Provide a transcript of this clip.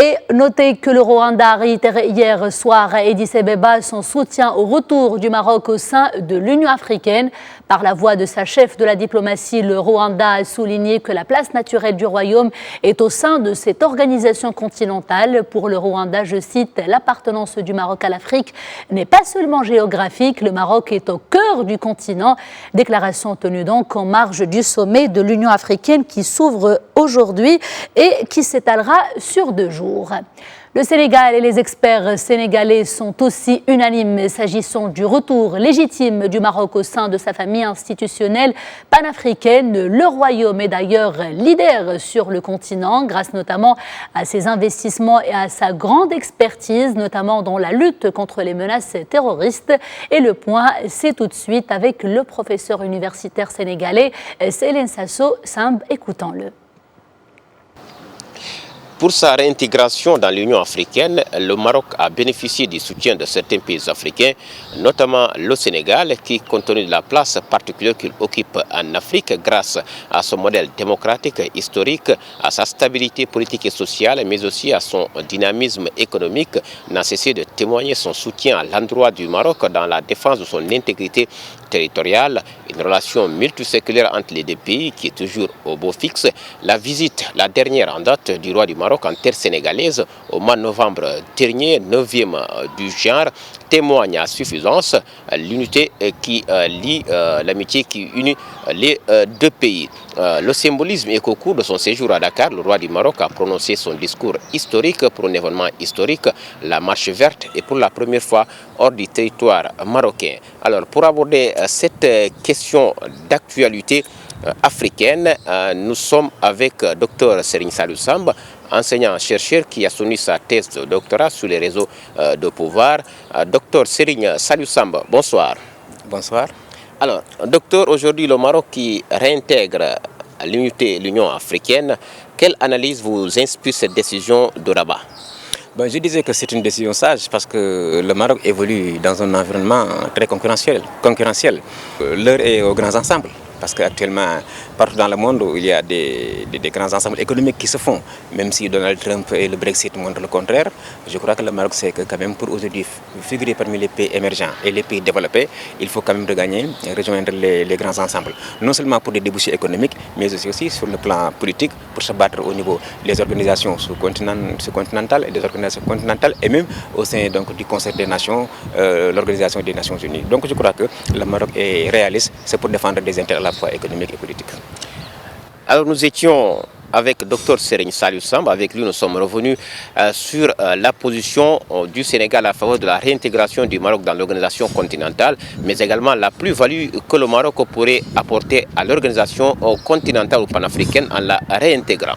Et notez que le Rwanda a réitéré hier soir à Addis Abeba son soutien au retour du Maroc au sein de l'Union africaine. Par la voix de sa chef de la diplomatie, le Rwanda a souligné que la place naturelle du royaume est au sein de cette organisation continentale. Pour le Rwanda, je cite, « L'appartenance du Maroc à l'Afrique n'est pas seulement géographique, le Maroc est au cœur du continent ». Déclaration tenue donc en marge du sommet de l'Union africaine qui s'ouvre aujourd'hui et qui s'étalera sur 2 jours. Le Sénégal et les experts sénégalais sont aussi unanimes s'agissant du retour légitime du Maroc au sein de sa famille institutionnelle panafricaine. Le Royaume est d'ailleurs leader sur le continent grâce notamment à ses investissements et à sa grande expertise, notamment dans la lutte contre les menaces terroristes. Et le point, c'est tout de suite avec le professeur universitaire sénégalais Céline Sasso Samb. Écoutons-le. Pour sa réintégration dans l'Union africaine, le Maroc a bénéficié du soutien de certains pays africains, notamment le Sénégal, qui, compte tenu de la place particulière qu'il occupe en Afrique grâce à son modèle démocratique historique, à sa stabilité politique et sociale, mais aussi à son dynamisme économique, n'a cessé de témoigner son soutien à l'endroit du Maroc dans la défense de son intégrité territoriale, une relation multiséculaire entre les 2 pays qui est toujours au beau fixe. La visite, la dernière en date du roi du Maroc en terre sénégalaise au mois de novembre dernier, 9e du genre, témoigne à suffisance l'unité qui lie, l'amitié qui unit les 2 pays. Le symbolisme est qu'au cours de son séjour à Dakar, le roi du Maroc a prononcé son discours historique pour un événement historique, la marche verte, et pour la première fois hors du territoire marocain. Alors, pour aborder cette question d'actualité africaine, nous sommes avec Dr Serigne Saliou Samb, enseignant-chercheur qui a soutenu sa thèse de doctorat sur les réseaux de pouvoir. Dr Serigne Saliou Samb, bonsoir. Bonsoir. Alors, docteur, aujourd'hui le Maroc qui réintègre l'Union africaine, quelle analyse vous inspire cette décision de Rabat? Ben, je disais que c'est une décision sage parce que le Maroc évolue dans un environnement très concurrentiel. L'heure est aux grands ensembles. Parce qu'actuellement, partout dans le monde, il y a des grands ensembles économiques qui se font. Même si Donald Trump et le Brexit montrent le contraire, je crois que le Maroc sait que quand même pour aujourd'hui figurer parmi les pays émergents et les pays développés, il faut quand même regagner et rejoindre les grands ensembles. Non seulement pour des débouchés économiques, mais aussi sur le plan politique, pour se battre au niveau des organisations sous-continentales et des organisations continentales, et même au sein donc, du Conseil des Nations, l'Organisation des Nations Unies. Donc je crois que le Maroc est réaliste, c'est pour défendre des intérêts à la fois économiques et politiques. Alors nous étions avec Dr Serigne Saliou Samb, avec lui nous sommes revenus sur la position du Sénégal à faveur de la réintégration du Maroc dans l'organisation continentale, mais également la plus-value que le Maroc pourrait apporter à l'organisation continentale ou panafricaine en la réintégrant.